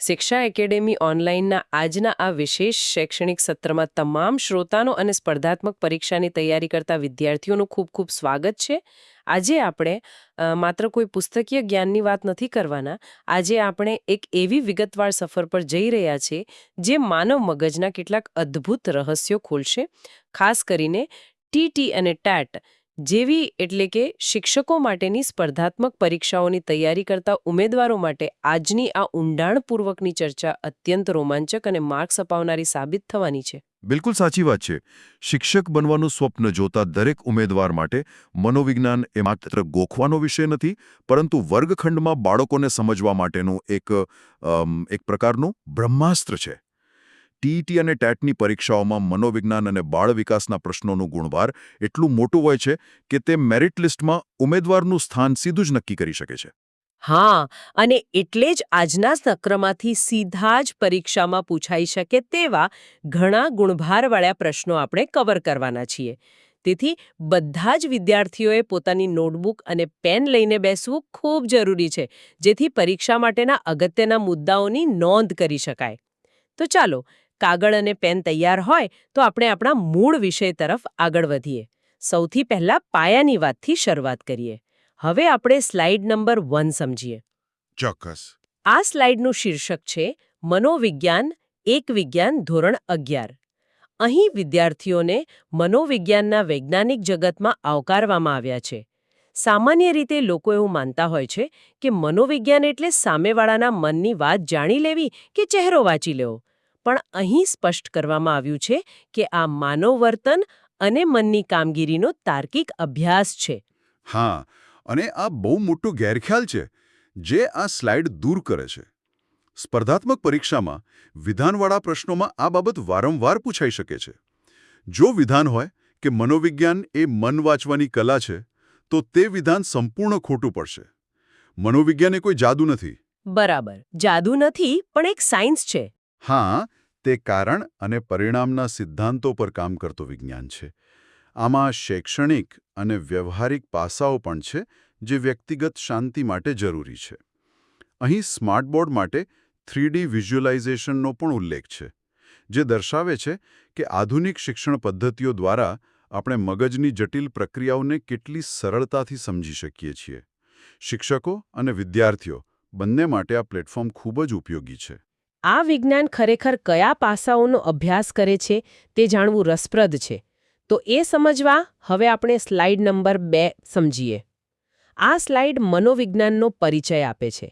શિક્ષા એકેડેમી ઓનલાઈનના આજના આ વિશેષ શૈક્ષણિક સત્રમાં તમામ શ્રોતાનો અને સ્પર્ધાત્મક પરીક્ષાની તૈયારી કરતા વિદ્યાર્થીઓનું ખૂબ ખૂબ સ્વાગત છે. આજે આપણે માત્ર કોઈ પુસ્તકીય જ્ઞાનની વાત નથી કરવાના. આજે આપણે એક એવી વિગતવાર સફર પર જઈ રહ્યા છીએ જે માનવ મગજના કેટલાક અદ્ભુત રહસ્યો ખોલશે. ખાસ કરીને ટીટી અને ટેટ જેવી એટલે કે શિક્ષકો માટેની સ્પર્ધાત્મક પરીક્ષાઓની તૈયારી કરતા ઉમેદવારો માટે આજની આ ઊંડાણપૂર્વકની ચર્ચા અત્યંત રોમાંચક અને માર્ક્સ અપાવનારી સાબિત થવાની છે. બિલકુલ સાચી વાત છે. શિક્ષક બનવાનું સ્વપ્ન જોતા દરેક ઉમેદવાર માટે મનોવિજ્ઞાન એ માત્ર ગોખવાનો વિષય નથી, પરંતુ વર્ગખંડમાં બાળકોને સમજવા માટેનું એક પ્રકારનું બ્રહ્માસ્ત્ર છે. ટીઈટી અને ટેટની પરીક્ષાઓમાં મનોવિજ્ઞાન અને બાળ વિકાસના પ્રશ્નોનું ગુણભાર એટલું મોટું હોય છે કે તે મેરિટ લિસ્ટમાં ઉમેદવારનું સ્થાન સીધું જ નક્કી કરી શકે છે. હા, અને એટલે જ આજના સત્રમાંથી સીધા જ પરીક્ષામાં પૂછાઈ શકે તેવા ઘણા ગુણભારવાળા પ્રશ્નો આપણે કવર કરવાના છીએ. તેથી બધા જ વિદ્યાર્થીઓએ પોતાની નોટબુક અને પેન લઈને બેસવું ખૂબ જરૂરી છે, જેથી પરીક્ષા માટેના અગત્યના મુદ્દાઓની નોંધ કરી શકાય. તો ચાલો, કાગળ અને પેન તૈયાર હોય તો આપણે આપણા મૂળ વિષય તરફ આગળ વધીએ. સૌથી પહેલા પાયાની વાતથી શરૂઆત કરીએ. હવે આપણે સ્લાઇડ નંબર 1 સમજીએ. ચોક્કસ. આ સ્લાઇડનું શીર્ષક છે મનોવિજ્ઞાન એક વિજ્ઞાન ધોરણ 11. અહીં વિદ્યાર્થીઓને મનોવિજ્ઞાનના વૈજ્ઞાનિક જગતમાં આવકારવામાં આવ્યા છે. સામાન્ય રીતે લોકો એવું માનતા હોય છે કે મનોવિજ્ઞાન એટલે સામેવાળાના મનની વાત જાણી લેવી કે ચહેરો વાંચી લેવો. પણ અહીં સ્પષ્ટ કરવામાં આવ્યું છે કે આ માનવ વર્તન અને મનની કામગીરીનો તાર્કિક અભ્યાસ છે. હા, અને આ બહુ મોટો ગેરખ્યાલ છે જે આ સ્લાઇડ દૂર કરે છે. સ્પર્ધાત્મક પરીક્ષામાં વિધાનવાળા પ્રશ્નોમાં આ બાબત વારંવાર પૂછાઈ શકે છે. જો વિધાન હોય કે મનોવિજ્ઞાન એ મન વાંચવાની કલા છે, તો તે વિધાન સંપૂર્ણ ખોટું પડશે. મનોવિજ્ઞાન એ કોઈ જાદુ નથી. બરાબર, જાદુ નથી, પણ એક સાયન્સ છે. હા, તે કારણ અને પરિણામના સિદ્ધાંતો પર કામ કરતું વિજ્ઞાન છે. આમાં શૈક્ષણિક અને વ્યવહારિક પાસાઓ પણ છે જે વ્યક્તિગત શાંતિ માટે જરૂરી છે. અહીં સ્માર્ટ બોર્ડ માટે 3D વિઝ્યુલાઇઝેશનનો પણ ઉલ્લેખ છે, જે દર્શાવે છે કે આધુનિક શિક્ષણ પદ્ધતિઓ દ્વારા આપણે મગજની જટિલ પ્રક્રિયાઓને કેટલી સરળતાથી સમજી શકીએ છીએ. શિક્ષકો અને વિદ્યાર્થીઓ બંને માટે આ પ્લેટફોર્મ ખૂબ જ ઉપયોગી છે. આ વિજ્ઞાન ખરેખર કયા પાસાઓનો અભ્યાસ કરે છે તે જાણવું રસપ્રદ છે. તો એ સમજવા હવે આપણે સ્લાઇડ નંબર 2 સમજીએ. આ સ્લાઇડ મનોવિજ્ઞાનનો પરિચય આપે છે.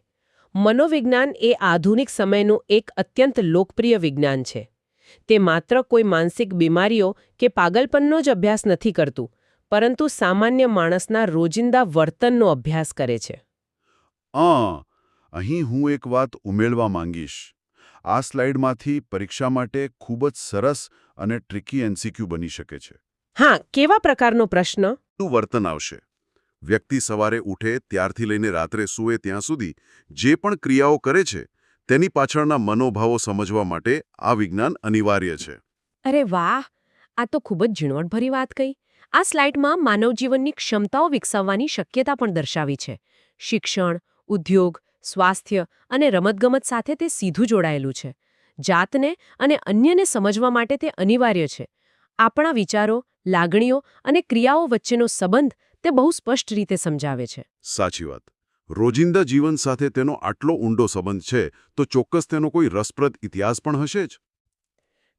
મનોવિજ્ઞાન એ આધુનિક સમયનું એક અત્યંત લોકપ્રિય વિજ્ઞાન છે. તે માત્ર કોઈ માનસિક બીમારીઓ કે પાગલપનનો જ અભ્યાસ નથી કરતું, પરંતુ સામાન્ય માણસના રોજિંદા વર્તનનો અભ્યાસ કરે છે. અહીં હું એક વાત ઉમેરવા માંગીશ. આ સ્લાઇડમાંથી પરીક્ષા માટે ખૂબ જ સરસ અને ટ્રિકી એમસીક્યુ બની શકે છે. હા, કેવા પ્રકારનો પ્રશ્ન? શું વર્તન આવશે? વ્યક્તિ સવારે ઉઠે ત્યારથી લઈને રાત્રે સૂવે ત્યાં સુધી જે પણ ક્રિયાઓ કરે છે તેની પાછળના મનોભાવો સમજવા માટે આ વિજ્ઞાન અનિવાર્ય છે. અરે વાહ, આ તો ખૂબ જ ઝીણવટભરી વાત કહી. આ સ્લાઇડમાં માનવ જીવનની ક્ષમતાઓ વિકસાવવાની શક્યતા પણ દર્શાવી છે. શિક્ષણ, ઉદ્યોગ, સ્વાસ્થ્ય અને રમતગમત સાથે તે સીધું જોડાયેલું છે. જાતને અને અન્યને સમજવા માટે તે અનિવાર્ય છે. આપણા વિચારો, લાગણીઓ અને ક્રિયાઓ વચ્ચેનો સંબંધ તે બહુ સ્પષ્ટ રીતે સમજાવે છે. સાચી વાત. રોજિંદા જીવન સાથે તેનો આટલો ઊંડો સંબંધ છે તો ચોક્કસ તેનો કોઈ રસપ્રદ ઇતિહાસ પણ હશે જ.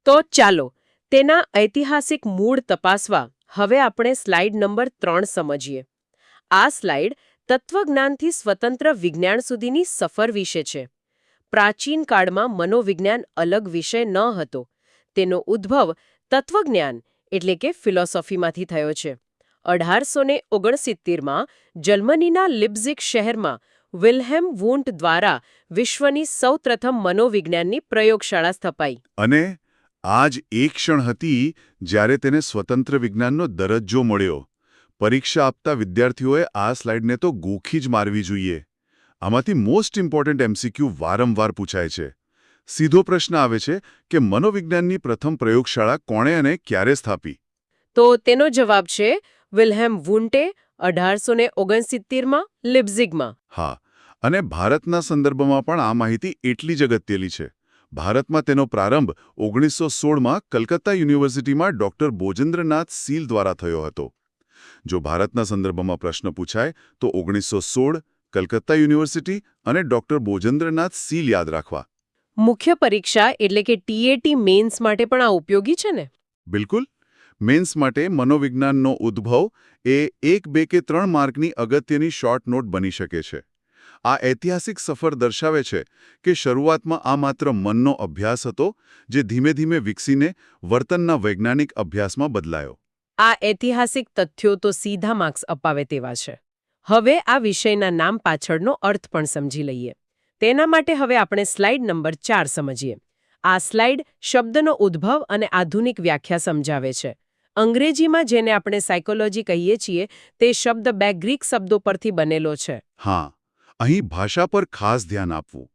તો ચાલો તેના ઐતિહાસિક મૂળ તપાસવા હવે આપણે સ્લાઇડ નંબર 3 સમજીએ. આ સ્લાઇડ તત્વજ્ઞાનથી સ્વતંત્ર વિજ્ઞાન સુધીની સફર વિશે છે. પ્રાચીન કાળમાં મનોવિજ્ઞાન અલગ વિષય ન હતો. તેનો ઉદ્ભવ તત્વજ્ઞાન એટલે કે ફિલોસોફીમાંથી થયો છે. 1869માં જર્મનીના લિપ્ઝિગ શહેરમાં વિલ્હેમ વુન્ટ દ્વારા વિશ્વની સૌપ્રથમ મનોવિજ્ઞાનની પ્રયોગશાળા સ્થપાઈ. અને આ જ એ ક્ષણ હતી જ્યારે તેને સ્વતંત્ર વિજ્ઞાનનો દરજ્જો મળ્યો. પરીક્ષા આપતા વિદ્યાર્થીઓએ આ સ્લાઇડને તો ગોખી જ મારવી જોઈએ. આમાંથી મોસ્ટ ઇમ્પોર્ટન્ટ એમસીક્યુ વારંવાર પૂછાય છે. સીધો પ્રશ્ન આવે છે કે મનોવિજ્ઞાનની પ્રથમ પ્રયોગશાળા કોણે અને ક્યારે સ્થાપી? તો તેનો જવાબ છે વિલ્હેમ વુન્ટે 1869માં લિપ્ઝિગમાં. હા, અને ભારતના સંદર્ભમાં પણ આ માહિતી એટલી જ અગત્યની છે. ભારતમાં તેનો પ્રારંભ 1916માં કલકત્તા યુનિવર્સિટીમાં ડૉક્ટર બોજેન્દ્રનાથ સીલ દ્વારા થયો હતો. જો ભારતના સંદર્ભમાં પ્રશ્ન પૂછાય તો 1916, કલકત્તા યુનિવર્સિટી અને ડૉક્ટર બોજેન્દ્રનાથ સીલ યાદ રાખવા. મુખ્ય પરીક્ષા એટલે કે ટીએટી મેન્સ માટે પણ આ ઉપયોગી છે ને? બિલકુલ. મેન્સ માટે મનોવિજ્ઞાનનો ઉદ્ભવ એ 1, 2 કે 3 માર્કની અગત્યની શોર્ટ નોટ બની શકે છે. આ ઐતિહાસિક સફર દર્શાવે છે કે શરૂઆતમાં આ માત્ર મનનો અભ્યાસ હતો, જે ધીમે ધીમે વિકસીને વર્તનના વૈજ્ઞાનિક અભ્યાસમાં બદલાયો. આ ઐતિહાસિક તથ્યો તો સીધા માર્ક્સ અપાવે તેવા છે. હવે આ વિષયના નામ પાછળનો અર્થ પણ સમજી લઈએ. તેના માટે હવે આપણે સ્લાઇડ નંબર 4 સમજીએ. આ સ્લાઇડ શબ્દનો ઉદ્ભવ અને આધુનિક વ્યાખ્યા સમજાવે છે. અંગ્રેજીમાં જેને આપણે સાયકોલોજી કહીએ છીએ તે શબ્દ 2 ગ્રીક શબ્દો પરથી બનેલો છે. હા, અહીં ભાષા પર ખાસ ધ્યાન આપવું.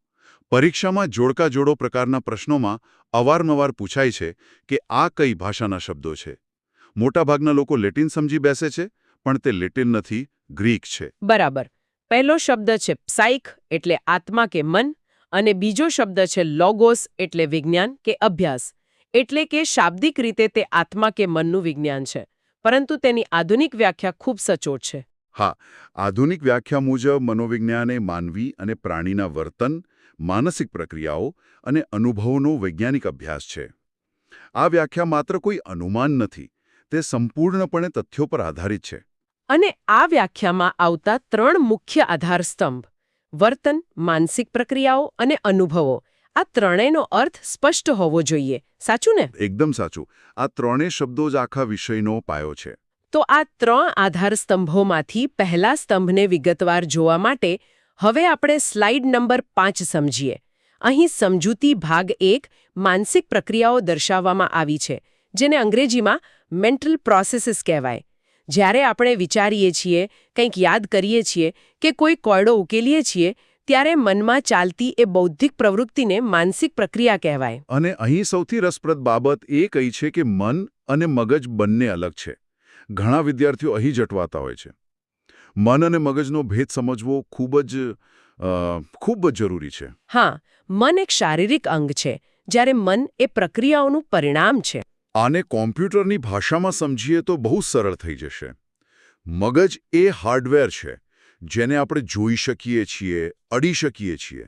પરીક્ષામાં જોડકા-જોડો પ્રકારના પ્રશ્નોમાં અવારનવાર પૂછાય છે કે આ કઈ ભાષાના શબ્દો છે. મોટાભાગના લોકો લેટિન સમજી બેસે છે, પણ તે લેટિન નથી, ગ્રીક છે. બરાબર. પહેલો શબ્દ છે સાઇક એટલે આત્મા કે મન, અને બીજો શબ્દ છે લોગોસ એટલે વિજ્ઞાન કે અભ્યાસ. એટલે કે શાબ્દિક રીતે તે આત્મા કે મનનું વિજ્ઞાન છે, પરંતુ તેની આધુનિક વ્યાખ્યા ખૂબ સચોટ છે. હા, આધુનિક વ્યાખ્યા મુજબ મનોવિજ્ઞાન એ માનવી અને પ્રાણીના વર્તન, માનસિક પ્રક્રિયાઓ અને અનુભવોનો વૈજ્ઞાનિક અભ્યાસ છે. આ વ્યાખ્યા માત્ર કોઈ અનુમાન નથી, તે સંપૂર્ણપણે તથ્યો પર આધારિત છે. અને આ વ્યાખ્યામાં આવતા 3 મુખ્ય આધારસ્તંભ વર્તન, માનસિક પ્રક્રિયાઓ અને અનુભવો, આ ત્રણેયનો અર્થ સ્પષ્ટ હોવો જોઈએ. સાચું ને? એકદમ સાચું. આ ત્રણેય શબ્દો જ આખા વિષયનો પાયો છે. તો આ 3 આધારસ્તંભોમાંથી પહેલા સ્તંભને વિગતવાર જોવા માટે હવે આપણે સ્લાઇડ નંબર 5 સમજીએ. અહીં સમજૂતી ભાગ 1 માનસિક પ્રક્રિયાઓ દર્શાવવામાં આવી છે, જેને અંગ્રેજીમાં મેન્ટલ પ્રોસેસીસ કહેવાય. જ્યારે આપણે વિચારીએ છીએ, કંઈક યાદ કરીએ છીએ કે કોઈ કોયડો ઉકેલીએ છીએ, ત્યારે મનમાં ચાલતી એ બૌદ્ધિક પ્રવૃત્તિને માનસિક પ્રક્રિયા કહેવાય. અને અહીં સૌથી રસપ્રદ બાબત એ કહી છે કે મન અને મગજ બંને અલગ છે. ઘણા વિદ્યાર્થીઓ અહીં જ અટવાતા હોય છે. મન અને મગજનો ભેદ સમજવો ખૂબ જ જરૂરી છે. હા, મન એક શારીરિક અંગ છે, જ્યારે મન એ પ્રક્રિયાઓનું પરિણામ છે. આને કોમ્પ્યુટરની ભાષામાં સમજીએ તો બહુ સરળ થઈ જશે. મગજ એ હાર્ડવેર છે, જેને આપણે જોઈ શકીએ છીએ, અડી શકીએ છીએ.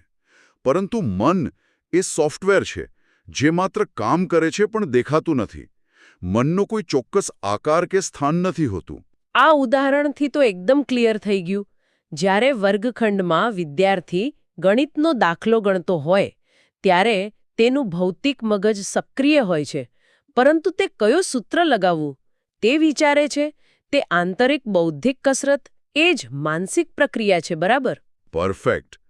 પરંતુ મન એ સોફ્ટવેર છે, જે માત્ર કામ કરે છે પણ દેખાતું નથી. મનનો કોઈ ચોક્કસ આકાર કે સ્થાન નથી હોતું. આ ઉદાહરણથી તો એકદમ ક્લિયર થઈ ગયું. જ્યારે વર્ગખંડમાં વિદ્યાર્થી ગણિતનો દાખલો ગણતો હોય, ત્યારે તેનું ભૌતિક મગજ સક્રિય હોય છે, પરંતુ તે કયો સૂત્ર લગાવવું તે વિચારે છે. તે આંતરિક બૌદ્ધિક કસરત એ જ માનસિક પ્રક્રિયા છે. બરાબર? પરફેક્ટ.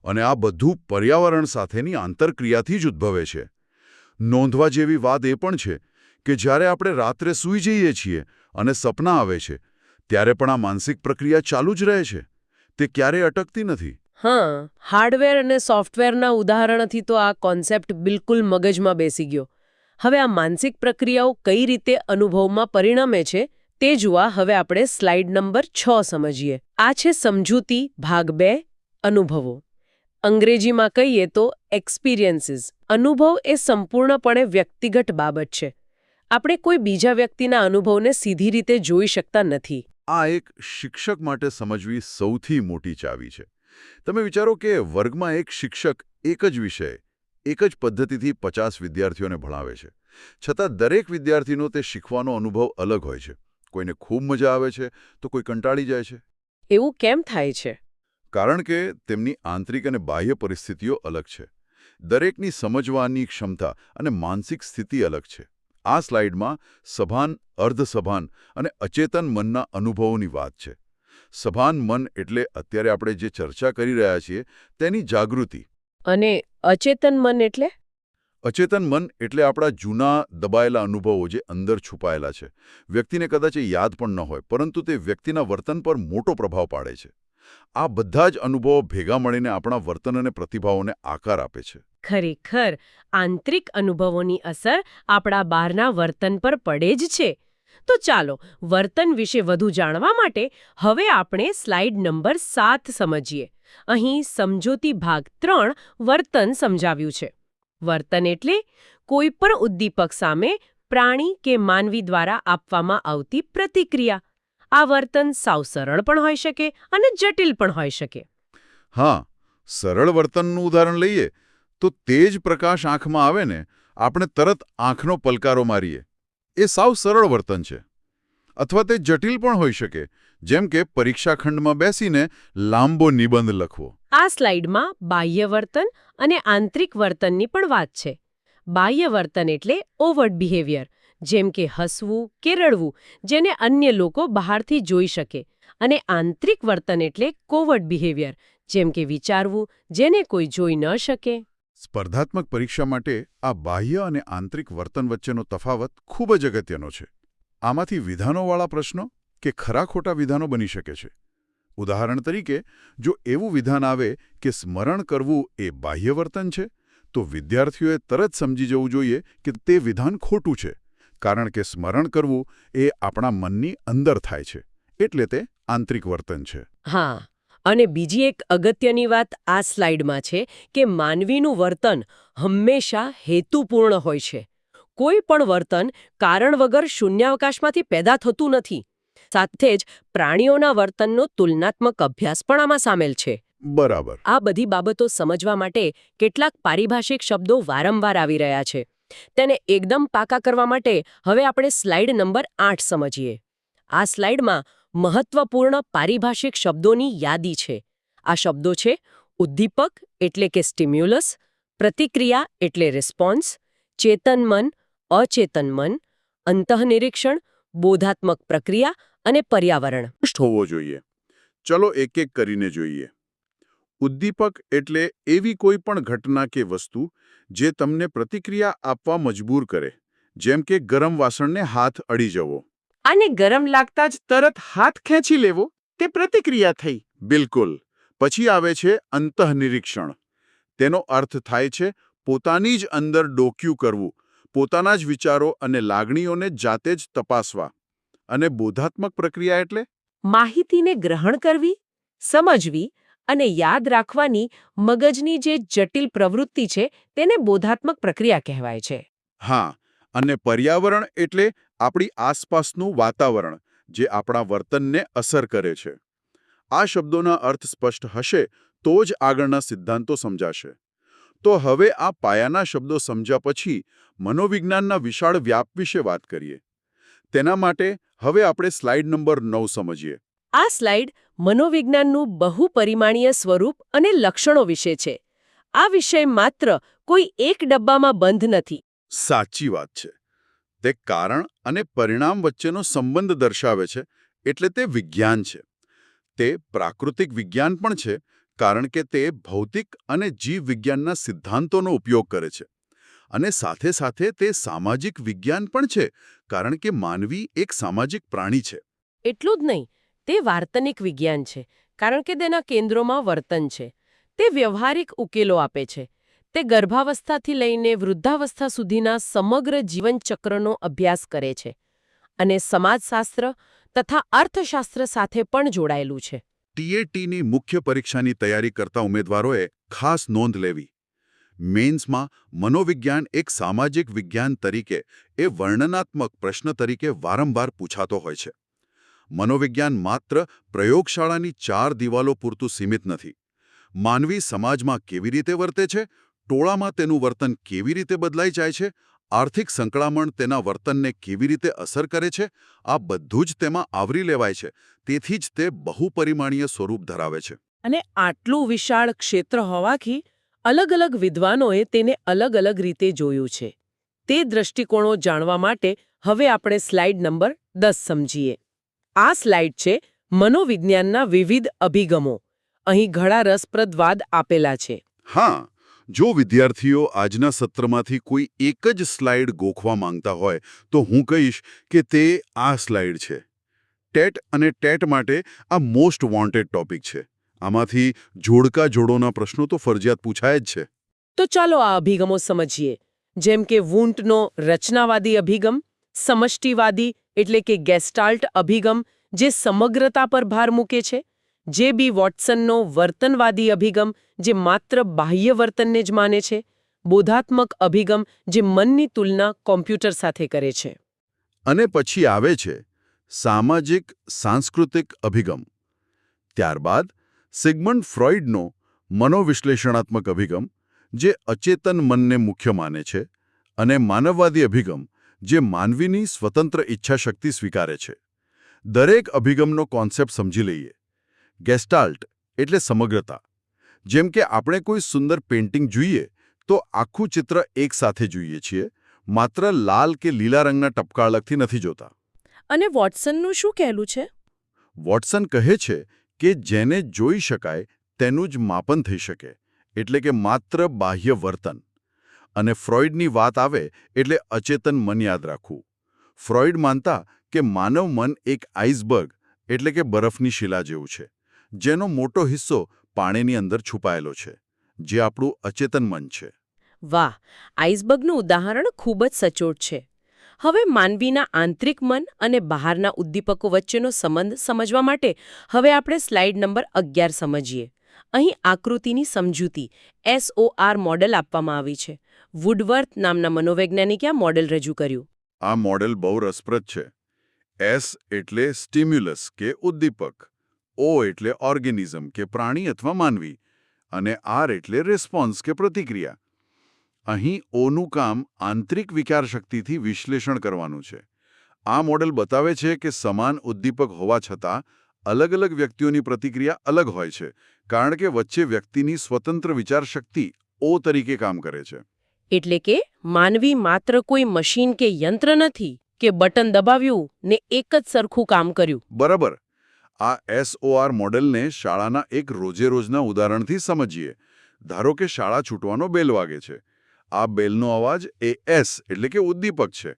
અને આ બધું પર્યાવરણ સાથેની આંતરક્રિયાથી જ ઉદ્ભવે છે. નોંધવા જેવી વાત એ પણ છે કે જ્યારે આપણે રાત્રે સૂઈ જઈએ છીએ અને સપના આવે છે, ત્યારે પણ આ માનસિક પ્રક્રિયા ચાલુ જ રહે છે. તે ક્યારેય અટકતી નથી. હા, હાર્ડવેર અને સોફ્ટવેરના ઉદાહરણથી તો આ કોન્સેપ્ટ બિલકુલ મગજમાં બેસી ગયો. હવે આ માનસિક પ્રક્રિયાઓ કઈ રીતે અનુભવમાં પરિણમે છે તે જોવા હવે આપણે સ્લાઇડ નંબર 6 સમજીએ. આ છે સમજૂતી ભાગ 2 અનુભવો. અંગ્રેજીમાં કહીએ તો એક્સપિરિયન્સીસ. અનુભવ એ સંપૂર્ણપણે વ્યક્તિગત બાબત છે. આપણે કોઈ બીજા વ્યક્તિના અનુભવને સીધી રીતે જોઈ શકતા નથી. આ એક શિક્ષક માટે સમજવી સૌથી મોટી ચાવી છે. તમે વિચારો કે વર્ગમાં એક શિક્ષક એક જ વિષય, એક જ પદ્ધતિથી 50 વિદ્યાર્થીઓને ભણાવે છે. છતાં દરેક વિદ્યાર્થીનો તે શીખવાનો અનુભવ અલગ હોય છે. કોઈને ખૂબ મજા આવે છે તો કોઈ કંટાળી જાય છે. એવું કેમ થાય છે? કારણ કે તેમની આંતરિક અને બાહ્ય પરિસ્થિતિઓ અલગ છે. દરેકની સમજવાની ક્ષમતા અને માનસિક સ્થિતિ અલગ છે. આ સ્લાઇડમાં સભાન, અર્ધસભાન અને અચેતન મનના અનુભવોની વાત છે. સભાન મન એટલે અત્યારે આપણે જે ચર્ચા કરી રહ્યા છીએ તેની જાગૃતિ. અને અચેતન મન એટલે? અચેતન મન એટલે આપણા જૂના દબાયેલા અનુભવો જે અંદર છુપાયેલા છે. વ્યક્તિને કદાચ એ યાદ પણ ન હોય, પરંતુ તે વ્યક્તિના વર્તન પર મોટો પ્રભાવ પાડે છે. આ બધા જ અનુભવો ભેગા મળીને આપણા વર્તન અને પ્રતિભાવોને આકાર આપે છે. ખરેખર આંતરિક અનુભવોની અસર આપણા બહારના વર્તન પર પડે જ છે. તો ચાલો વર્તન વિશે વધુ જાણવા માટે હવે આપણે સ્લાઇડ નંબર 7 સમજીએ. અહીં સમજૂતી ભાગ 3 વર્તન સમજાવ્યું છે. વર્તન એટલે કોઈ પણ ઉદ્દીપક સામે પ્રાણી કે માનવી દ્વારા આપવામાં આવતી પ્રતિક્રિયા. આ વર્તન સાવ સરળ પણ હોઈ શકે અને જટિલ પણ હોઈ શકે. હા, સરળ વર્તનનું ઉદાહરણ લઈએ તો તેજ પ્રકાશ આંખમાં આવે ને આપણે તરત આંખનો પલકારો મારીએ. એ સાવ સરળ વર્તન છે. અથવા તે જટિલ પણ હોઈ શકે, જેમ કે પરીક્ષાખંડમાં બેસીને લાંબો નિબંધ લખવો. આ સ્લાઇડમાં બાહ્ય વર્તન અને આંતરિક વર્તનની પણ વાત છે. બાહ્ય વર્તન એટલે ઓવર્ટ બિહેવિયર, જેમ કે હસવું કે રડવું, જેને અન્ય લોકો બહારથી જોઈ શકે. અને આંતરિક વર્તન એટલે કોવર્ટ બિહેવિયર, જેમ કે વિચારવું, જેને કોઈ જોઈ ન શકે. સ્પર્ધાત્મક પરીક્ષા માટે આ બાહ્ય અને આંતરિક વર્તન વચ્ચેનો તફાવત ખૂબ જ અગત્યનો છે. આમાંથી વિધાનોવાળા પ્રશ્નો કે ખરા ખોટા વિધાનો બની શકે છે. ઉદાહરણ તરીકે, જો એવું વિધાન આવે કે સ્મરણ કરવું એ બાહ્ય વર્તન છે, તો વિદ્યાર્થીઓએ તરત સમજી જવું જોઈએ કે તે વિધાન ખોટું છે, કારણ કે સ્મરણ કરવું એ આપણા મનની અંદર થાય છે, એટલે તે આંતરિક વર્તન છે. હા, અને બીજી એક અગત્યની વાત આ સ્લાઇડમાં છે કે માનવીનું વર્તન હંમેશા હેતુપૂર્ણ હોય છે. કોઈ પણ વર્તન કારણ વગર શૂન્યાવકાશમાંથી પેદા થતું નથી. સાથે જ પ્રાણીઓના વર્તનનો તુલનાત્મક અભ્યાસ પણ આમાં સામેલ છે. બરાબર. આ બધી બાબતો સમજવા માટે કેટલાક પારિભાષિક શબ્દો વારંવાર આવી રહ્યા છે. તેને એકદમ પાકા કરવા માટે હવે આપણે સ્લાઇડ નંબર 8 સમજીએ. આ સ્લાઇડમાં મહત્વપૂર્ણ પારિભાષિક શબ્દોની યાદી છે. આ શબ્દો છે ઉદ્દીપક એટલે કે સ્ટિમ્યુલસ, પ્રતિક્રિયા એટલે રિસ્પોન્સ, ચેતન મન, અચેતન મન, અંતઃનિરીક્ષણ, બોધાત્મક પ્રક્રિયા અને પર્યાવરણ. હોવો જોઈએ. ચલો એક એક કરીને જોઈએ. ઉદ્દીપક એટલે એવી કોઈ પણ ઘટના કે વસ્તુ જે તમને પ્રતિક્રિયા આપવા મજબૂર કરે, જેમ કે ગરમ વાસણને હાથ અડી જવો. આને ગરમ લાગતા જ તરત હાથ ખેંચી લેવો, તે પ્રતિક્રિયા થઈ. બિલકુલ. પછી આવે છે અંતઃનિરીક્ષણ. તેનો અર્થ થાય છે પોતાની જ અંદર ડોક્યું કરવું, પોતાના જ વિચારો અને લાગણીઓને જાતે જ તપાસવા. અને બોધાત્મક પ્રક્રિયા એટલે માહિતીને ગ્રહણ કરવી, સમજવી અને યાદ રાખવાની મગજની જે જટિલ પ્રવૃત્તિ છે તેને બોધાત્મક પ્રક્રિયા કહેવાય છે. હા, અને પર્યાવરણ એટલે આપણી આસપાસનું વાતાવરણ જે આપણા વર્તનને અસર કરે છે. આ શબ્દોના અર્થ સ્પષ્ટ હશે તો જ આગળના સિદ્ધાંતો સમજાશે. તો હવે આ પાયાના શબ્દો સમજ્યા પછી મનોવિજ્ઞાનના વિશાળ વ્યાપ વિશે વાત કરીએ. તેના માટે હવે આપણે સ્લાઇડ નંબર 9 સમજીએ. આ સ્લાઇડ મનોવિજ્ઞાનનું બહુપરિમાણીય સ્વરૂપ અને લક્ષણો વિશે છે. આ વિષય માત્ર કોઈ એક ડબ્બામાં બંધ નથી. સાચી વાત છે. તે કારણ અને પરિણામ વચ્ચેનો સંબંધ દર્શાવે છે, એટલે તે વિજ્ઞાન છે. તે પ્રાકૃતિક વિજ્ઞાન પણ છે, કારણ કે તે ભૌતિક અને જીવ વિજ્ઞાનના સિદ્ધાંતોનો ઉપયોગ કરે છે. અને સાથે સાથે તે સામાજિક વિજ્ઞાન પણ છે, કારણ કે માનવી એક સામાજિક પ્રાણી છે. એટલું જ નહીં, તે વાર્તનિક વિજ્ઞાન છે, કારણ કે તેના કેન્દ્રોમાં વર્તન છે. તે વ્યવહારિક ઉકેલો આપે છે. તે ગર્ભાવસ્થાથી લઈને વૃદ્ધાવસ્થા સુધીના સમગ્ર જીવનચક્રનો અભ્યાસ કરે છે. અને સમાજશાસ્ત્ર તથા અર્થશાસ્ત્ર સાથે પણ જોડાયેલું છે. ટીએટીની મુખ્ય પરીક્ષાની તૈયારી કરતા ઉમેદવારોએ ખાસ નોંધ લેવી. મેન્સમાં મનોવિજ્ઞાન એક સામાજિક વિજ્ઞાન તરીકે એ વર્ણનાત્મક પ્રશ્ન તરીકે વારંવાર પૂછાતો હોય છે. મનોવિજ્ઞાન માત્ર પ્રયોગશાળાની 4 દિવાલો પૂરતું સીમિત નથી. માનવી સમાજમાં કેવી રીતે વર્તે છે, ટોળામાં તેનું વર્તન કેવી રીતે બદલાઈ જાય છે, આર્થિક સંકળામણ તેના વર્તનને કેવી રીતે અસર કરે છે, આ બધું જ તેમાં આવરી લેવાય છે. તેથી જ તે બહુપરિમાણીય સ્વરૂપ ધરાવે છે. અને આટલું વિશાળ ક્ષેત્ર હોવાથી અલગ અલગ વિદ્વાનોએ તેને અલગ અલગ રીતે જોયું છે. તે દ્રષ્ટિકોણો જાણવા માટે હવે આપણે સ્લાઇડ નંબર 10 સમજીએ. આ સ્લાઇડ છે મનોવિજ્ઞાનના વિવિધ અભિગમો. અહીં ઘણા રસપ્રદ વાદ આપેલા છે. હા, જો વિદ્યાર્થીઓ આજના સત્રમાંથી કોઈ એક જ સ્લાઇડ ગોખવા માંગતા હોય તો હું કહીશ કે તે આ સ્લાઇડ છે. ટેટ અને ટેટ માટે આ મોસ્ટ વોન્ટેડ ટોપિક છે. આમાંથી જોડકા જોડોના પ્રશ્નો તો ફરજિયાત પૂછાય જ છે. તો ચાલો આ અભિગમો સમજીએ. જેમ કે વુન્ટનો રચનાવાદી અભિગમ, સમષ્ટિવાદી એટલે કે ગેસ્ટાલ્ટ અભિગમ જે સમગ્રતા પર ભાર મૂકે છે, જે બી વોટસનનો વર્તનવાદી અભિગમ જે માત્ર બાહ્ય વર્તનને જ માને છે, બોધાત્મક અભિગમ જે મનની તુલના કોમ્પ્યુટર સાથે કરે છે. અને પછી આવે છે સામાજિક સાંસ્કૃતિક અભિગમ. ત્યારબાદ સિગમન્ડ ફ્રોઇડનો મનોવિશ્લેષણાત્મક અભિગમ જે અચેતન મનને મુખ્ય માને છે, અને માનવવાદી અભિગમ જે માનવીની સ્વતંત્ર ઈચ્છાશક્તિ સ્વીકારે છે. દરેક અભિગમનો કોન્સેપ્ટ સમજી લઈએ. ગેસ્ટાલ્ટ એટલે સમગ્રતા. જેમ કે આપણે કોઈ સુંદર પેઇન્ટિંગ જોઈએ તો આખું ચિત્ર એકસાથે જોઈએ છીએ, માત્ર લાલ કે લીલા રંગના ટપકા અલગથી નથી જોતા. અને વોટસનનું શું કહેલું છે? વોટસન કહે છે કે જેને જોઈ શકાય તેનું જ માપન થઈ શકે, એટલે કે માત્ર બાહ્ય વર્તન. અને ફ્રોઇડની વાત આવે એટલે અચેતન મન યાદ રાખવું. ફ્રોઇડ માનતા કે માનવ મન એક આઇસબર્ગ એટલે કે બરફની શિલા જેવું છે, જેનો મોટો હિસ્સો પાણીની અંદર છુપાયેલો છે, જે આપણું અચેતન મન છે. વાહ, આઇસબર્ગનું ઉદાહરણ ખૂબ જ સચોટ છે. હવે માનવીના આંતરિક મન અને બહારના ઉદ્દીપકો વચ્ચેનો સંબંધ સમજવા માટે હવે આપણે સ્લાઇડ નંબર 11 સમજીએ. અહીં આકૃતિની સમજૂતી SOR મોડેલ આપવામાં આવી છે. વુડવર્થ નામના મનોવૈજ્ઞાનિકે આ મોડેલ રજૂ કર્યું. આ મોડેલ બહુ રસપ્રદ છે. S એટલે સ્ટિમ્યુલસ કે ઉદ્દીપક, O એટલે ઓર્ગેનિઝમ કે પ્રાણી અથવા માનવી, અને R એટલે રિસ્પોન્સ કે પ્રતિક્રિયા. અહીં ઓનું કામ આંતરિક વિચારશક્તિથી વિશ્લેષણ કરવાનું છે. આ મોડેલ બતાવે છે કે સમાન ઉદ્દીપક હોવા છતાં અલગ અલગ વ્યક્તિઓની પ્રતિક્રિયા અલગ હોય છે, કારણ કે વચ્ચે વ્યક્તિની સ્વતંત્ર વિચારશક્તિ O તરીકે કામ કરે છે. એટલે કે માનવી માત્ર કોઈ મશીન કે યંત્ર નથી કે બટન દબાવ્યું ને એક જ સરખું કામ કર્યું. બરાબર. આ SOR મોડેલને શાળાના એક રોજેરોજના ઉદાહરણથી સમજીએ. ધારો કે શાળા છૂટવાનો બેલ વાગે છે. આ બેલનો અવાજ એ S એટલે કે ઉદ્દીપક છે.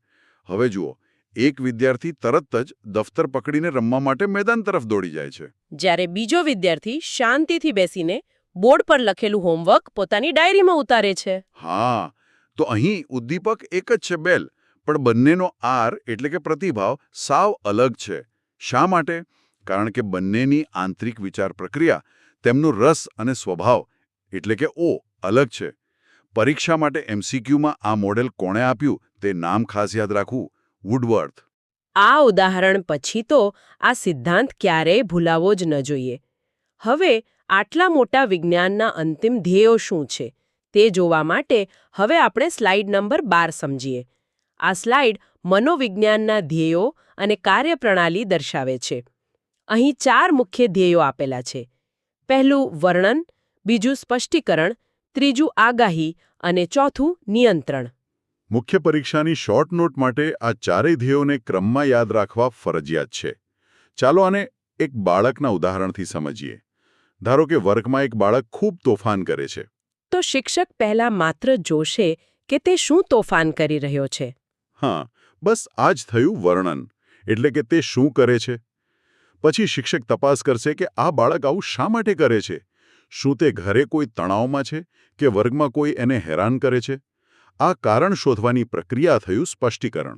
હવે જુઓ, એક વિદ્યાર્થી તરત જ દફતર પકડીને રમવા માટે મેદાન તરફ દોડી જાય છે. જ્યારે બીજો વિદ્યાર્થી શાંતિથી બેસીને બોર્ડ પર લખેલું હોમવર્ક પોતાની ડાયરીમાં ઉતારે છે. હા, તો અહીં ઉદ્દીપક એક જ છે, બેલ, પણ બંનેનો R એટલે કે પ્રતિભાવ સાવ અલગ છે. શા માટે? કારણ કે બંનેની આંતરિક વિચાર પ્રક્રિયા, તેમનો રસ અને સ્વભાવ એટલે કે O અલગ છે. પરીક્ષા માટે MCQમાં આ મોડેલ કોણે આપ્યું તે નામ ખાસ યાદ રાખવું, વુડવર્થ. આ ઉદાહરણ પછી તો આ સિદ્ધાંત ક્યારેય ભૂલાવો જ ન જોઈએ. હવે આટલા મોટા વિજ્ઞાનના અંતિમ ધ્યેયો શું છે તે જોવા માટે હવે આપણે સ્લાઇડ નંબર 12 સમજીએ. આ સ્લાઇડ મનોવિજ્ઞાનના ધ્યેયો અને કાર્યપ્રણાલી દર્શાવે છે. અહીં 4 મુખ્ય ધ્યેયો આપેલા છે. પહેલું વર્ણન, બીજું સ્પષ્ટીકરણ, ત્રીજું આગાહી અને ચોથું નિયંત્રણ. મુખ્ય પરીક્ષાની શોર્ટ નોટ માટે આ ચારેય ધ્યેયોને ક્રમમાં યાદ રાખવા ફરજિયાત છે. ચાલો આને એક બાળકના ઉદાહરણથી સમજીએ. ધારો કે વર્ગમાં એક બાળક ખૂબ તોફાન કરે છે. તો શિક્ષક પહેલા માત્ર જોશે કે તે શું તોફાન કરી રહ્યો છે. હા, બસ આ જ થયું વર્ણન, એટલે કે તે શું કરે છે. પછી શિક્ષક તપાસ કરશે કે આ બાળક આવું શા માટે કરે છે. શું તે ઘરે કોઈ તણાવમાં છે કે વર્ગમાં કોઈ એને હેરાન કરે છે. આ કારણ શોધવાની પ્રક્રિયા થયું સ્પષ્ટીકરણ.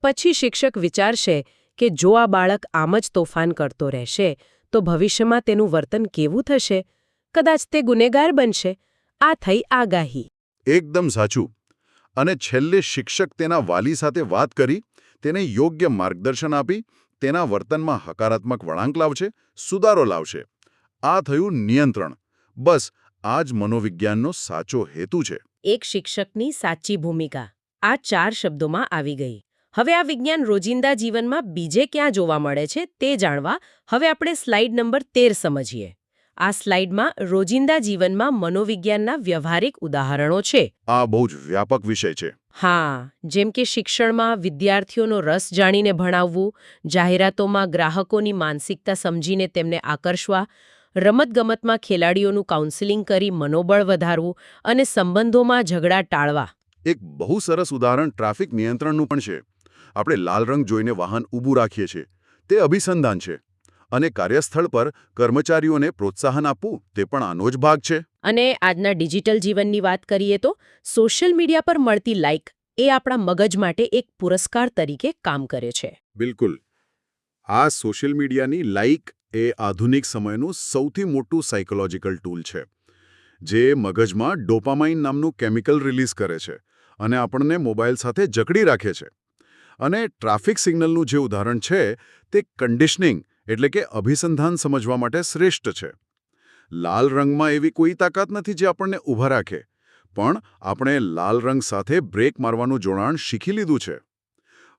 પછી શિક્ષક વિચારશે કે જો આ બાળક આમ જ તોફાન કરતો રહેશે તો ભવિષ્યમાં તેનું વર્તન કેવું થશે. કદાચ તે ગુનેગાર બનશે. આ થઈ આગાહી. એકદમ સાચું. અને છેલ્લે શિક્ષક તેના વાલી સાથે વાત કરી, તેને યોગ્ય માર્ગદર્શન આપી, તેના વર્તનમાં હકારાત્મક વળાંક લાવશે, સુધારો લાવશે. આ થયું નિયંત્રણ. બસ આ જ મનોવિજ્ઞાનનો સાચો હેતુ છે. એક શિક્ષકની સાચી ભૂમિકા આ 4 શબ્દોમાં આવી ગઈ. હવે આ વિજ્ઞાન રોજિંદા જીવનમાં બીજે ક્યાં જોવા મળે છે તે જાણવા હવે આપણે સ્લાઇડ નંબર 13 સમજીએ. આ સ્લાઇડમાં રોજિંદા જીવનમાં મનોવિજ્ઞાનના વ્યવહારિક ઉદાહરણો છે. આ બહુ જ વ્યાપક વિષય છે. હા, જેમ કે શિક્ષણમાં વિદ્યાર્થીઓનો રસ જાણીને ભણાવવું, જાહેરાતોમાં ગ્રાહકોની માનસિકતા સમજીને તેમને આકર્ષવા, રમતગમતમાં ખેલાડીઓનું કાઉન્સેલિંગ કરી મનોબળ વધારવું અને સંબંધોમાં ઝઘડા ટાળવા. એક બહુ સરસ ઉદાહરણ ટ્રાફિક નિયંત્રણનું પણ છે. આપણે લાલ રંગ જોઈને વાહન ઊભું રાખીએ છીએ. તે અભિસંધાન છે. અને કાર્યસ્થળ પર કર્મચારીઓને પ્રોત્સાહન આપવું તે પણ આનો જ ભાગ છે. અને આજના ડિજિટલ જીવનની વાત કરીએ તો સોશિયલ મીડિયા પર મળતી લાઇક, એ આપણા મગજ માટે એક પુરસ્કાર તરીકે કામ કરે છે. બિલકુલ. આ સોશિયલ મીડિયાની લાઇક એ આધુનિક સમયનું સૌથી મોટું સાયકોલોજીકલ ટૂલ છે, જે મગજમાં ડોપામાઇન નામનું કેમિકલ રિલીઝ કરે છે અને આપણને મોબાઈલ સાથે જકડી રાખે છે. અને ટ્રાફિક સિગ્નલનું જે ઉદાહરણ છે તે કન્ડિશનિંગ એટલે કે અભિસંધાન સમજવા માટે શ્રેષ્ઠ છે. લાલ રંગમાં એવી કોઈ તાકાત નથી જે આપણને ઊભા રાખે, પણ આપણે લાલ રંગ સાથે બ્રેક મારવાનું જોડાણ શીખી લીધું છે.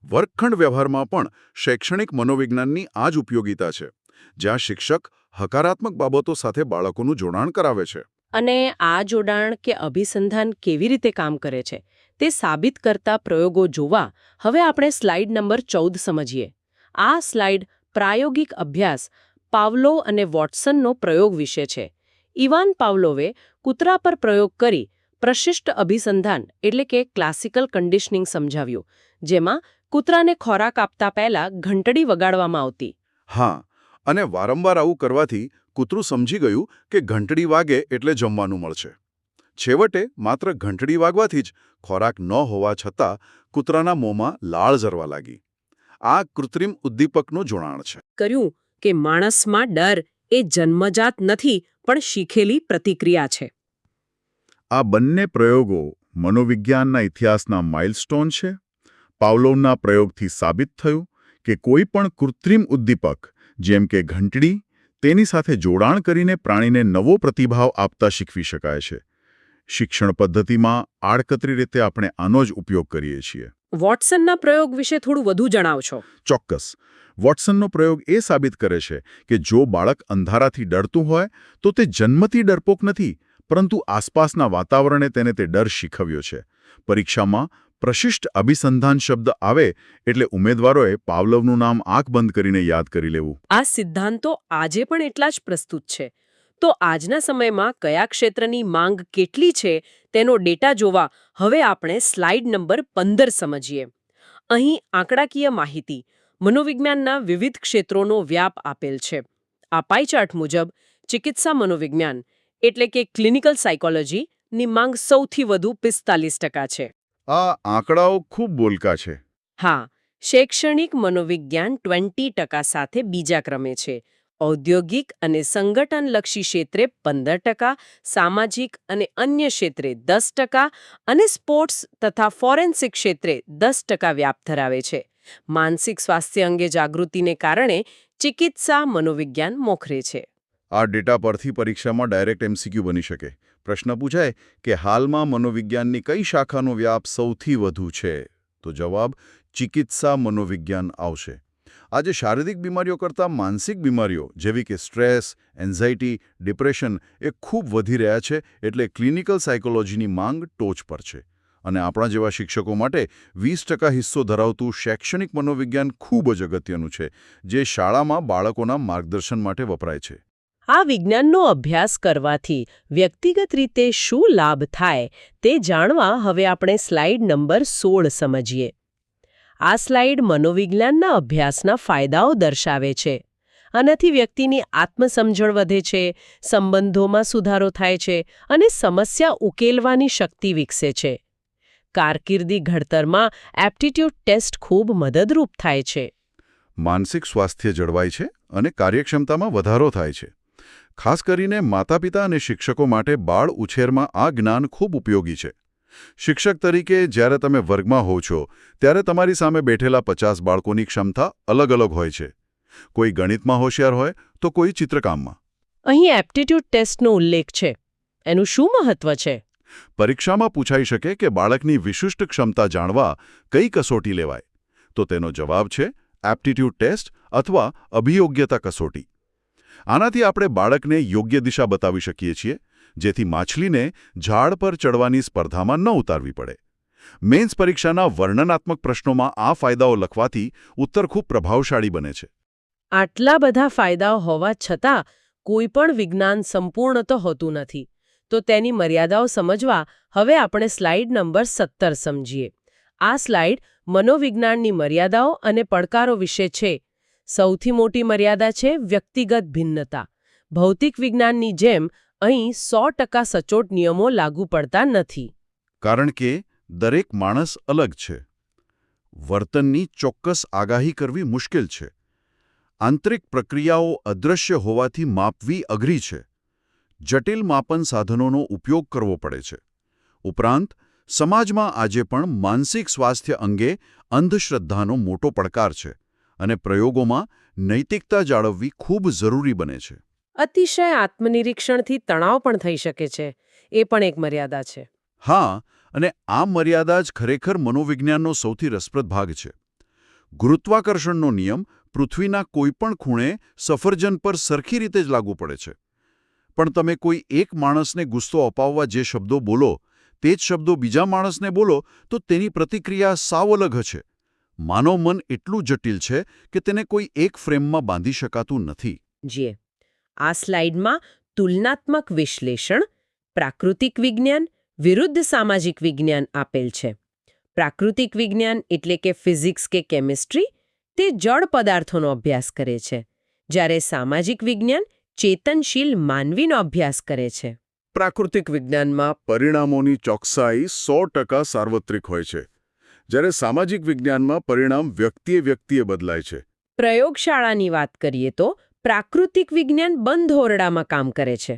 વર્ગખંડ વ્યવહારમાં પણ શૈક્ષણિક મનોવિજ્ઞાનની આ જ ઉપયોગિતા છે, જ્યાં શિક્ષક હકારાત્મક બાબતો સાથે બાળકોનું જોડાણ કરાવે છે. અને આ જોડાણ કે અભિસંધાન કેવી રીતે કામ કરે છે તે સાબિત કરતા પ્રયોગો જોવા હવે આપણે સ્લાઇડ નંબર 14 સમજીએ. આ સ્લાઇડ પ્રાયોગિક અભ્યાસ પાવલોવ અને વોટસનનો પ્રયોગ વિશે છે. ઇવાન પાવલોવે કૂતરા પર પ્રયોગ કરી પ્રશિષ્ટ અભિસંધાન એટલે કે ક્લાસિકલ કન્ડિશનિંગ સમજાવ્યું, જેમાં કૂતરાને ખોરાક આપતા પહેલા ઘંટડી વગાડવામાં આવતી. હા, અને વારંવાર આવું કરવાથી કૂતરું સમજી ગયું કે ઘંટડી વાગે એટલે જમવાનું મળશે. છેવટે માત્ર ઘંટડી વાગવાથી જ ખોરાક ન હોવા છતાં કૂતરાના મોંમાં લાળ ઝરવા લાગી. આ કૃત્રિમ ઉદ્દીપકનું જોડાણ છે. કર્યું કે માણસમાં ડર એ જન્મજાત નથી પણ શીખેલી પ્રતિક્રિયા છે. આ બંને પ્રયોગો મનોવિજ્ઞાનના ઇતિહાસના માઇલસ્ટોન છે. પાવલોવના પ્રયોગથી સાબિત થયું કે કોઈ પણ કૃત્રિમ ઉદ્દીપક જેમ કે ઘંટડી તેની સાથે જોડાણ કરીને પ્રાણીને નવો પ્રતિભાવ આપતા શીખવી શકાય છે. શિક્ષણ પદ્ધતિમાં આડકતરી રીતે આપણે આનો જ ઉપયોગ કરીએ છીએ. વોટસનના પ્રયોગ વિશે થોડું વધુ જણાવશો. ચોક્કસ. વોટસનનો પ્રયોગ એ સાબિત કરે છે કે જો બાળક અંધારાથી ડરતું હોય તો તે જન્મથી ડરપોક નથી, પરંતુ આસપાસના વાતાવરણે તેને તે ડર શીખવ્યો છે. પરીક્ષામાં પ્રશિષ્ટ અભિસંધાન શબ્દ આવે એટલે ઉમેદવારોએ પાવલોવનું નામ આંખ બંધ કરીને યાદ કરી લેવું. આ સિદ્ધાંતો આજે પણ એટલા જ પ્રસ્તુત છે. તો આજના સમયમાં કયા ક્ષેત્રની માંગ કેટલી છે તેનો ડેટા જોવા હવે આપણે સ્લાઇડ નંબર 15 સમજીએ. અહીં આંકડાકીય માહિતી મનોવિજ્ઞાનના વિવિધ ક્ષેત્રોનો વ્યાપ આપેલ છે. આ પાઈ ચાર્ટ મુજબ ચિકિત્સા મનોવિજ્ઞાન એટલે કે ક્લિનિકલ સાયકોલોજીની માંગ સૌથી વધુ 45% છે. આ આંકડાઓ ખૂબ બોલકા છે. હા, શૈક્ષણિક મનોવિજ્ઞાન 20% સાથે બીજા ક્રમે છે. ઔદ્યોગિક અને સંગઠનલક્ષી ક્ષેત્રે 15%, સામાજિક અને અન્ય ક્ષેત્રે 10% અને સ્પોર્ટ્સ તથા ફોરેન્સિક ક્ષેત્રે 10% વ્યાપ ધરાવે છે. માનસિક સ્વાસ્થ્ય અંગે જાગૃતિને કારણે ચિકિત્સા મનોવિજ્ઞાન મોખરે છે. આ ડેટા પરથી પરીક્ષામાં ડાયરેક્ટ એમસીક્યુ બની શકે. પ્રશ્ન પૂછાય કે હાલમાં મનોવિજ્ઞાનની કઈ શાખાનો વ્યાપ સૌથી વધુ છે? તો જવાબ ચિકિત્સા મનોવિજ્ઞાન આવશે. આજે શારીરિક બીમારીઓ કરતાં માનસિક બીમારીઓ જેવી કે સ્ટ્રેસ, એન્ઝાઇટી, ડિપ્રેશન એ ખૂબ વધી રહ્યા છે, એટલે ક્લિનિકલ સાયકોલોજીની માંગ ટોચ પર છે. અને આપણા જેવા શિક્ષકો માટે 20% હિસ્સો ધરાવતું શૈક્ષણિક મનોવિજ્ઞાન ખૂબ જ અગત્યનું છે, જે શાળામાં બાળકોના માર્ગદર્શન માટે વપરાય છે. આ વિજ્ઞાનનો અભ્યાસ કરવાથી વ્યક્તિગત રીતે શું લાભ થાય તે જાણવા હવે આપણે સ્લાઇડ નંબર 16 સમજીએ. આ સ્લાઇડ મનોવિજ્ઞાનના અભ્યાસના ફાયદાઓ દર્શાવે છે. આનાથી વ્યક્તિની આત્મસમજણ વધે છે, સંબંધોમાં સુધારો થાય છે અને સમસ્યા ઉકેલવાની શક્તિ વિકસે છે. કારકિર્દી ઘડતરમાં એપ્ટિટ્યૂડ ટેસ્ટ ખૂબ મદદરૂપ થાય છે. માનસિક સ્વાસ્થ્ય જળવાય છે અને કાર્યક્ષમતામાં વધારો થાય છે. ખાસ કરીને માતાપિતા અને શિક્ષકો માટે બાળ ઉછેરમાં આ જ્ઞાન ખૂબ ઉપયોગી છે. શિક્ષક તરીકે જ્યારે તમે વર્ગમાં હો છો ત્યારે તમારી સામે બેઠેલા 50 બાળકોની ક્ષમતા અલગ અલગ હોય છે. કોઈ ગણિતમાં હોશિયાર હોય તો કોઈ ચિત્રકામમાં. અહીં એપ્ટિટ્યૂડ ટેસ્ટનો ઉલ્લેખ છે. એનું શું મહત્વ છે? પરીક્ષામાં પૂછાઈ શકે કે બાળકની વિશિષ્ટ ક્ષમતા જાણવા કઈ કસોટી લેવાય, તો તેનો જવાબ છે એપ્ટિટ્યૂડ ટેસ્ટ અથવા અભિયોગ્યતા કસોટી. આનાથી આપણે બાળકને યોગ્ય દિશા બતાવી શકીએ છીએ, જેથી માછલીને ઝાડ પર ચડવાની સ્પર્ધામાં ન ઉતારવી પડે. મેન્સ પરીક્ષાના વર્ણનાત્મક પ્રશ્નોમાં આ ફાયદાઓ લખવાથી ઉત્તર ખૂબ પ્રભાવશાળી બને છે. આટલા બધા ફાયદાઓ હોવા છતાં કોઈ પણ વિજ્ઞાન સંપૂર્ણ તો હોતું નથી. તો તેની મર્યાદાઓ સમજવા હવે આપણે સ્લાઇડ નંબર 17 સમજીએ. આ સ્લાઇડ મનોવિજ્ઞાનની મર્યાદાઓ અને પડકારો વિશે છે. સૌથી મોટી મર્યાદા છે વ્યક્તિગત ભિન્નતા. ભૌતિક વિજ્ઞાનની જેમ અહીં 100% સચોટ નિયમો લાગુ પડતા નથી. કારણ કે દરેક માણસ અલગ છે. વર્તનની ચોક્કસ આગાહી કરવી મુશ્કેલ છે. આંતરિક પ્રક્રિયાઓ અદૃશ્ય હોવાથી માપવી અઘરી છે. જટિલ માપન સાધનોનો ઉપયોગ કરવો પડે છે. ઉપરાંત સમાજમાં આજે પણ માનસિક સ્વાસ્થ્ય અંગે અંધશ્રદ્ધાનો મોટો પડકાર છે અને પ્રયોગોમાં નૈતિકતા જાળવવી ખૂબ જરૂરી બને છે. અતિશય આત્મનિરીક્ષણથી તણાવ પણ થઈ શકે છે. એ પણ એક મર્યાદા છે. હા, અને આ મર્યાદા જ ખરેખર મનોવિજ્ઞાનનો સૌથી રસપ્રદ ભાગ છે. ગુરુત્વાકર્ષણનો નિયમ પૃથ્વીના કોઈપણ ખૂણે સફરજન પર સરખી રીતે જ લાગુ પડે છે. પણ તમે કોઈ એક માણસને ગુસ્સો અપાવવા જે શબ્દો બોલો, તે જ શબ્દો બીજા માણસને બોલો તો તેની પ્રતિક્રિયા સાવ અલગ હશે. માનવ મન એટલું જટિલ છે કે તેને કોઈ એક ફ્રેમમાં બાંધી શકાતું નથી. જી આ સ્લાઇડમાં તુલનાત્મક વિશ્લેષણ, પ્રાકૃતિક વિજ્ઞાન વિરુદ્ધ સામાજિક વિજ્ઞાન આપેલ છે. પ્રાકૃતિક વિજ્ઞાન એટલે કે ફિઝિક્સ કે કેમિસ્ટ્રી તે જળ પદાર્થોનો અભ્યાસ કરે છે, જ્યારે સામાજિક વિજ્ઞાન ચેતનશીલ માનવીનો અભ્યાસ કરે છે. પ્રાકૃતિક વિજ્ઞાનમાં પરિણામોની ચોકસાઈ 100% સાર્વત્રિક હોય છે, જ્યારે સામાજિક વિજ્ઞાનમાં પરિણામ વ્યક્તિએ બદલાય છે. પ્રયોગશાળાની વાત કરીએ તો પ્રાકૃતિક વિજ્ઞાન બંધ ઓરડામાં કામ કરે છે,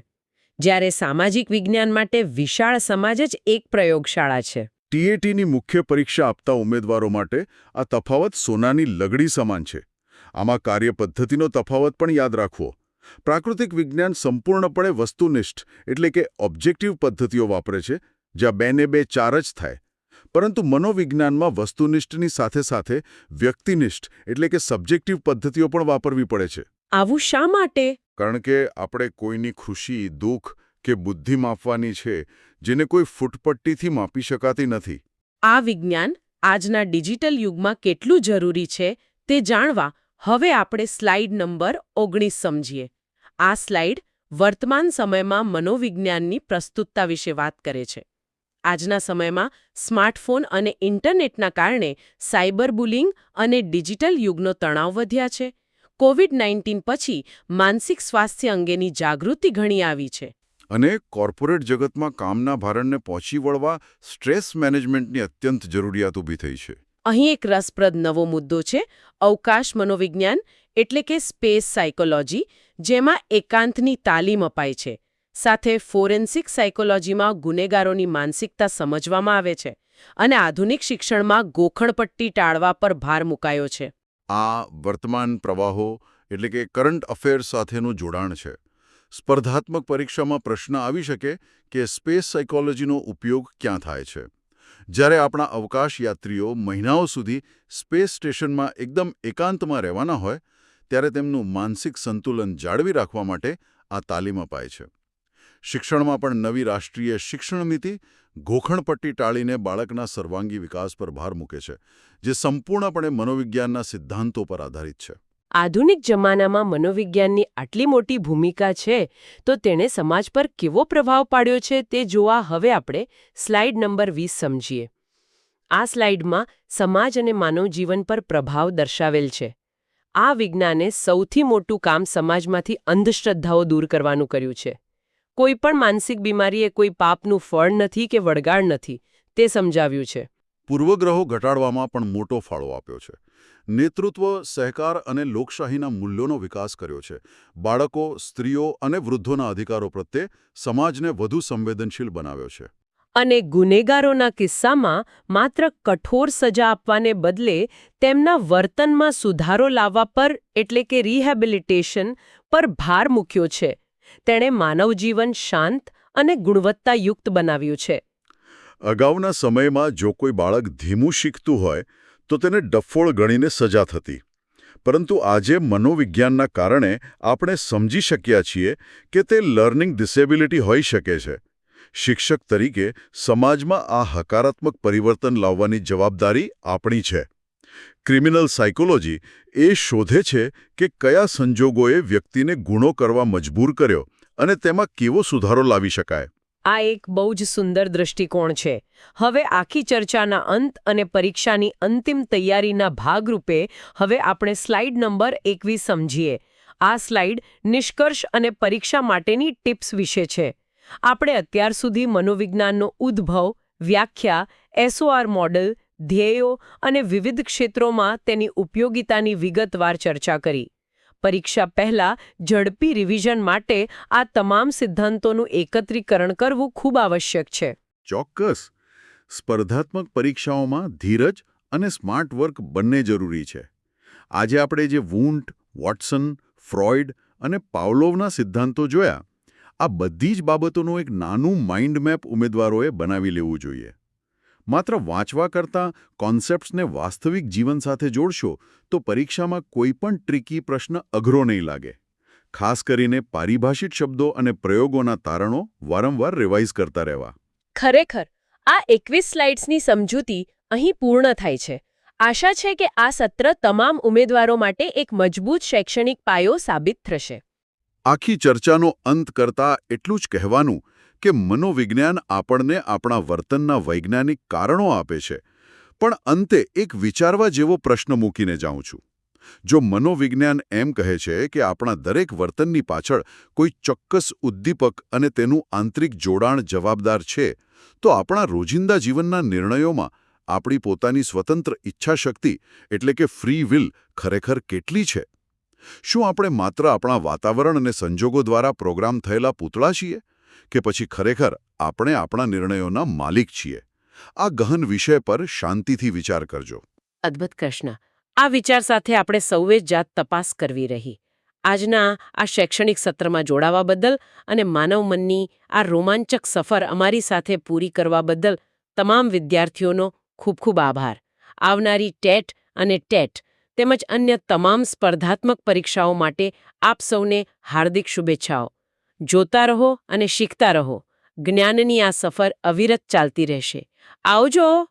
જ્યારે સામાજિક વિજ્ઞાન માટે વિશાળ સમાજ જ એક પ્રયોગશાળા છે. ટીએટીની મુખ્ય પરીક્ષા આપતા ઉમેદવારો માટે આ તફાવત સોનાની લગડી સમાન છે. આમાં કાર્યપદ્ધતિનો તફાવત પણ યાદ રાખવો. પ્રાકૃતિક વિજ્ઞાન સંપૂર્ણપણે વસ્તુનિષ્ઠ એટલે કે ઓબ્જેક્ટિવ પદ્ધતિઓ વાપરે છે, જ્યાં 2 ને 2 4 જ થાય. પરંતુ મનોવિજ્ઞાનમાં વસ્તુનિષ્ઠની સાથે સાથે વ્યક્તિનિષ્ઠ એટલે કે સબ્જેક્ટિવ પદ્ધતિઓ પણ વાપરવી પડે છે. આવું શા માટે? કારણ કે આપણે કોઈની ખુશી, દુઃખ કે બુદ્ધિ માપવાની છે, જેને કોઈ ફૂટપટ્ટીથી માપી શકાતી નથી. આ વિજ્ઞાન આજના ડિજિટલ યુગમાં કેટલું જરૂરી છે તે જાણવા હવે આપણે સ્લાઇડ નંબર 19 સમજીએ. આ સ્લાઇડ વર્તમાન સમયમાં મનોવિજ્ઞાનની પ્રસ્તુતતા વિશે વાત કરે છે. આજના સમયમાં સ્માર્ટફોન અને ઇન્ટરનેટના કારણે સાયબર બુલિંગ અને ડિજિટલ યુગનો તણાવ વધ્યા છે. કોવિડ-19 પછી માનસિક સ્વાસ્થ્ય અંગેની જાગૃતિ ઘણી આવી છે. અને કોર્પોરેટ જગતમાં કામના ભારણને પહોંચી વળવા સ્ટ્રેસ મેનેજમેન્ટની અત્યંત જરૂરિયાત ઊભી થઈ છે. અહીં એક રસપ્રદ નવો મુદ્દો છે અવકાશ મનોવિજ્ઞાન એટલે કે સ્પેસ સાયકોલોજી, જેમાં એકાંતની તાલીમ અપાય છે. સાથે ફોરેન્સિક સાયકોલોજીમાં ગુનેગારોની માનસિકતા સમજવામાં આવે છે અને આધુનિક શિક્ષણમાં ગોખણપટ્ટી ટાળવા પર ભાર મુકાયો છે. આ વર્તમાન પ્રવાહો એટલે કે કરંટ અફેર્સ સાથેનું જોડાણ છે. સ્પર્ધાત્મક પરીક્ષામાં પ્રશ્ન આવી શકે કે સ્પેસ સાયકોલોજીનો ઉપયોગ ક્યાં થાય છે. જ્યારે આપણા અવકાશ યાત્રીઓ મહિનાઓ સુધી સ્પેસ સ્ટેશનમાં એકદમ એકાંતમાં રહેવાના હોય, ત્યારે તેમનું માનસિક સંતુલન જાળવી રાખવા માટે આ તાલીમ અપાય છે. શિક્ષણમાં પણ નવી રાષ્ટ્રીય શિક્ષણ નીતિ ગોખણપટ્ટી ટાળીને બાળકના સર્વાંગી વિકાસ પર ભાર મૂકે છે, જે સંપૂર્ણપણે મનોવિજ્ઞાનના સિદ્ધાંતો પર આધારિત છે. આધુનિક જમાનામાં મનોવિજ્ઞાનની આટલી મોટી ભૂમિકા છે તો તેણે સમાજ પર કેવો પ્રભાવ પાડ્યો છે તે જોવા હવે આપણે સ્લાઇડ નંબર 20 સમજીએ. આ સ્લાઇડમાં સમાજ અને માનવ જીવન પર પ્રભાવ દર્શાવેલ છે. આ વિજ્ઞાને સૌથી મોટું કામ સમાજમાંથી અંધશ્રદ્ધાઓ દૂર કરવાનું કર્યું છે. કોઈ પણ માનસિક બીમારી એ કોઈ પાપનું ફળ નથી કે વળગાડ નથી, તે સમજાવ્યું છે. પૂર્વગ્રહો ઘટાડવામાં પણ મોટો ફાળો આપ્યો છે. નેતૃત્વ, સહકાર અને લોકશાહીના મૂલ્યોનો વિકાસ કર્યો છે. બાળકો, સ્ત્રીઓ અને વૃદ્ધોના અધિકારો પ્રત્યે સમાજને વધુ સંવેદનશીલ બનાવ્યો છે. અને ગુનેગારોના કિસ્સામાં માત્ર કઠોર સજા આપવાને બદલે તેમના વર્તનમાં સુધારો લાવવા પર એટલે કે રિહેબિલિટેશન પર ભાર મૂક્યો છે. તેણે માનવ જીવન શાંત અને ગુણવત્તાયુક્ત બનાવ્યું છે. અગાઉના સમયમાં જો કોઈ બાળક ધીમું શીખતું હોય તો તેને ડફોળ ગણીને સજા થતી. પરંતુ આજે મનોવિજ્ઞાનના કારણે આપણે સમજી શક્યા છીએ કે તે લર્નિંગ ડિસેબિલિટી હોઈ શકે છે. શિક્ષક તરીકે સમાજમાં આ હકારાત્મક પરિવર્તન લાવવાની જવાબદારી આપણી છે. ક્રિમિનલ સાયકોલોજી એ શોધે છે કે કયા સંજોગોએ વ્યક્તિને ગુનો કરવા મજબૂર કર્યો અને તેમાં કેવો સુધારો લાવી શકાય. આ એક બહુ જ સુંદર દૃષ્ટિકોણ છે. હવે આખી ચર્ચાના અંત અને પરીક્ષાની અંતિમ તૈયારીના ભાગરૂપે હવે આપણે સ્લાઇડ નંબર 21 સમજીએ. આ સ્લાઇડ નિષ્કર્ષ અને પરીક્ષા માટેની ટિપ્સ વિશે છે. આપણે અત્યાર સુધી મનોવિજ્ઞાનનો ઉદ્ભવ, વ્યાખ્યા, એસઓઆર મોડેલ, ધ્યેયો અને વિવિધ ક્ષેત્રોમાં તેની ઉપયોગિતાની વિગતવાર ચર્ચા કરી. પરીક્ષા પહેલા ઝડપી રિવિઝન માટે આ તમામ સિદ્ધાંતોનું એકત્રીકરણ કરવું ખૂબ આવશ્યક છે. ચોક્કસ. સ્પર્ધાત્મક પરીક્ષાઓમાં ધીરજ અને સ્માર્ટ વર્ક બંને જરૂરી છે. આજે આપણે જે વુન્ટ, વોટસન, ફ્રોઇડ અને પાવલોવના સિદ્ધાંતો જોયા, આ બધી જ બાબતોનું એક નાનું માઇન્ડ મેપ ઉમેદવારોએ બનાવી લેવું જોઈએ. માત્ર વાંચવા કરતાં કોન્સેપ્ટ્સને વાસ્તવિક જીવન સાથે જોડશો તો પરીક્ષામાં કોઈ પણ ટ્રિકી પ્રશ્ન અઘરો નહીં લાગે. ખાસ કરીને પારિભાષિક શબ્દો અને પ્રયોગોના તારણો વારંવાર રિવાઇઝ કરતા રહેવા. ખરેખર આ 21 સ્લાઇડ્સની સમજૂતી અહીં પૂર્ણ થાય છે. આશા છે કે આ સત્ર તમામ ઉમેદવારો માટે એક મજબૂત શૈક્ષણિક પાયો સાબિત થશે. આખી ચર્ચાનો અંત કરતા એટલું જ કહેવાનું કે મનોવિજ્ઞાન આપણને આપણા વર્તનના વૈજ્ઞાનિક કારણો આપે છે, પણ અંતે એક વિચારવા જેવો પ્રશ્ન મૂકીને જાઉં છું. જો મનોવિજ્ઞાન એમ કહે છે કે આપણા દરેક વર્તનની પાછળ કોઈ ચોક્કસ ઉદ્દીપક અને તેનું આંતરિક જોડાણ જવાબદાર છે, તો આપણા રોજિંદા જીવનના નિર્ણયોમાં આપણી પોતાની સ્વતંત્ર ઈચ્છાશક્તિ એટલે કે ફ્રી વિલ ખરેખર કેટલી છે? શું આપણે માત્ર આપણા વાતાવરણ અને સંજોગો દ્વારા પ્રોગ્રામ થયેલા પૂતળા છીએ કે પછી ખરેખર આપણે આપણા નિર્ણયોના માલિક છીએ? આ ગહન વિષય પર શાંતિથી વિચાર કરજો. અદ્ભુત કૃષ્ણ. આ વિચાર સાથે આપણે સૌએ જાત તપાસ કરવી રહી. આજના આ શૈક્ષણિક સત્રમાં જોડાવા બદલ અને માનવ મનની આ રોમાંચક સફર અમારી સાથે પૂરી કરવા બદલ તમામ વિદ્યાર્થીઓનો ખૂબ ખૂબ આભાર. આવનારી ટેટ અને ટેટ તેમજ અન્ય તમામ સ્પર્ધાત્મક પરીક્ષાઓ માટે આપ સૌને હાર્દિક શુભેચ્છાઓ. જોતા રહો અને શીખતા રહો. જ્ઞાનની આ સફર અવિરત ચાલતી રહેશે. આવજો.